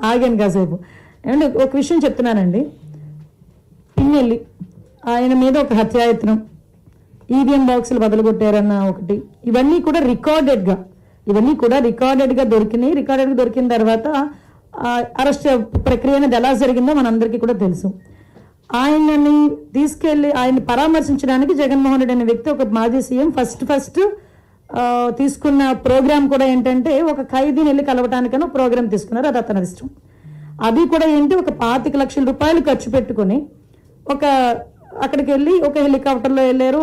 ఆగాను కాసేపు. ఏమంటే ఒక విషయం చెప్తున్నానండి. పిన్నెల్లి ఆయన మీద ఒక హత్యాయత్నం, ఈవీఎం బాక్సులు బదలుగొట్టారన్న ఒకటి, ఇవన్నీ కూడా రికార్డెడ్గా దొరికినాయి. రికార్డెడ్గా దొరికిన తర్వాత అరెస్ట్ ప్రక్రియ అనేది ఎలా జరిగిందో మనందరికీ కూడా తెలుసు. ఆయనని తీసుకెళ్ళి ఆయన్ని పరామర్శించడానికి జగన్మోహన్ రెడ్డి అనే వ్యక్తి, ఒక మాజీ సీఎం, ఫస్ట్ తీసుకున్న ప్రోగ్రామ్ కూడా ఏంటంటే ఒక ఖైదీని వెళ్ళి కలవటానికైనా ప్రోగ్రామ్ తీసుకున్నారు. అది అతని ఇష్టం. అది కూడా ఏంటి, ఒక 25 లక్షల రూపాయలు ఖర్చు పెట్టుకొని అక్కడికి వెళ్ళి ఒక హెలికాప్టర్లో వెళ్ళారు.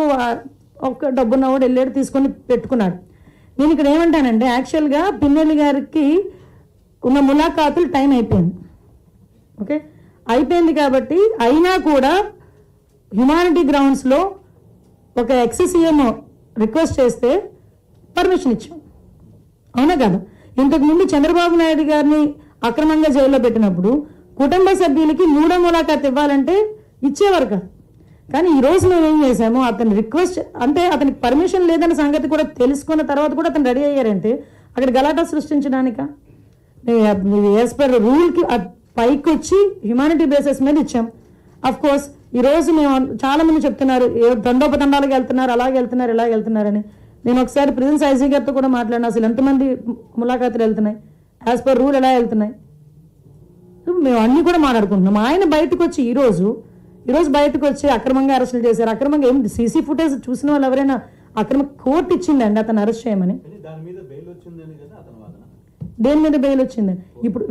ఒక డబ్బున్నవాడు వెళ్ళాడు, తీసుకొని పెట్టుకున్నాడు. నేను ఇక్కడ ఏమంటానంటే, యాక్చువల్గా పిన్నెల్లి గారికి ఉన్న ములాఖాతులు టైం అయిపోయింది. ఓకే, అయిపోయింది కాబట్టి అయినా కూడా హ్యుమానిటీ గ్రౌండ్స్లో ఒక ఎక్స్-సీఎం రిక్వెస్ట్ చేస్తే పర్మిషన్ ఇచ్చాం. అవునా కదా? ఇంతకుముందు చంద్రబాబు నాయుడు గారిని అక్రమంగా జైల్లో పెట్టినప్పుడు కుటుంబ సభ్యులకి 3వ ములాఖాత్ ఇవ్వాలంటే ఇచ్చేవారు కాదు. కానీ ఈరోజు మేము ఏం చేసాము, అతని రిక్వెస్ట్ అంటే అతనికి పర్మిషన్ లేదన్న సంగతి కూడా తెలుసుకున్న తర్వాత కూడా అతను రెడీ అయ్యారంటే అక్కడ గలాటా సృష్టించడానిక? యాజ్ పర్ రూల్కి పైకి వచ్చి హ్యుమానిటీ బేసిస్ మీద ఇచ్చాం. అఫ్ కోర్స్ ఈరోజు మేము చాలా మంది చెప్తున్నారు దండోపదండాలకు వెళ్తున్నారు, అలాగే వెళ్తున్నారు, ఇలాగ వెళ్తున్నారని. నేను ఒకసారి ప్రిజెన్స్ ఐజీ గారితో కూడా మాట్లాడినా, అసలు ఎంతమంది ములాఖాతులు వెళ్తున్నాయి, యాజ్ పర్ రూల్ ఎలా వెళ్తున్నాయి, మేము అన్నీ కూడా మాట్లాడుకుంటున్నాం. ఆయన బయటకు వచ్చి ఈరోజు బయటకు వచ్చి అక్రమంగా అరెస్టులు చేశారు. అక్రమంగా ఏం సీసీ ఫుటేజ్ చూసిన వాళ్ళు ఎవరైనా అక్రమ కోర్టు ఇచ్చిందండి అతను అరెస్ట్ చేయమని? దేని మీద బెయిల్ వచ్చిందని ఇప్పుడు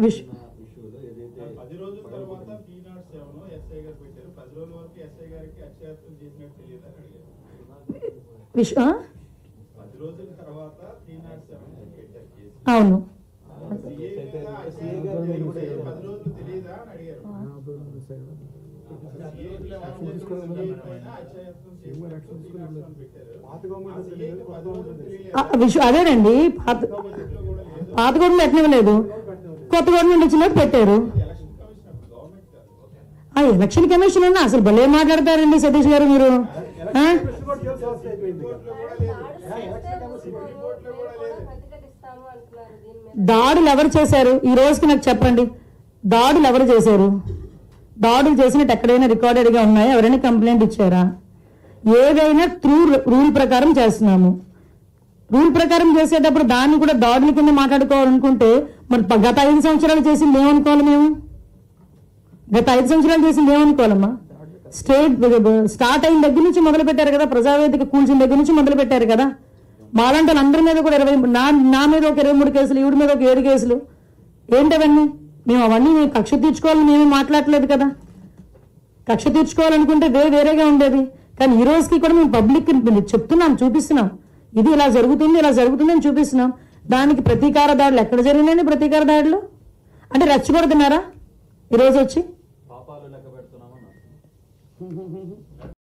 అవును. అదేనండి, పాత గవర్నమెంట్ ఎట్నివ్వలేదు, కొత్త గవర్నమెంట్ వచ్చినట్టు పెట్టారు. ఎలక్షన్ కమిషన్ అన్నా అసలు భలే మాట్లాడతారండి సతీష్ గారు మీరు. దాడులు ఎవరు చేశారు ఈ రోజుకి నాకు చెప్పండి? దాడులు ఎవరు చేశారు? దాడులు చేసినట్టు ఎక్కడైనా రికార్డెడ్గా ఉన్నాయా? ఎవరైనా కంప్లైంట్ ఇచ్చారా? ఏదైనా త్రూ రూల్ ప్రకారం చేస్తున్నాము. రూల్ ప్రకారం చేసేటప్పుడు దాన్ని కూడా దాడుల కింద మాట్లాడుకోవాలనుకుంటే మరి గత 5 సంవత్సరాలు చేసింది ఏమనుకోవాలి మేము? గత 5 సంవత్సరాలు చేసింది ఏమనుకోవాలమ్మా? స్టార్ట్ అయిన దగ్గర నుంచి మొదలు పెట్టారు కదా, ప్రజావేదిక కూల్చిన దగ్గర నుంచి మొదలు పెట్టారు కదా. మాలాంటి అందరి మీద కూడా 20, నా మీద ఒక 23 కేసులు, ఈవిడ మీద ఒక 7 కేసులు. ఏంటవన్నీ? మేము అవన్నీ కక్ష తీర్చుకోవాలని మేము మాట్లాడలేదు కదా. కక్ష తీర్చుకోవాలనుకుంటే వేరేగా ఉండేది. కానీ ఈ రోజుకి కూడా మేము పబ్లిక్ చెప్తున్నాం, చూపిస్తున్నాం, ఇది ఇలా జరుగుతుంది అని చూపిస్తున్నాం. దానికి ప్రతీకార దాడులు ఎక్కడ జరిగినాయండి? ప్రతీకార దాడులు అంటే రెచ్చగొడుతున్నారా ఈరోజు వచ్చి?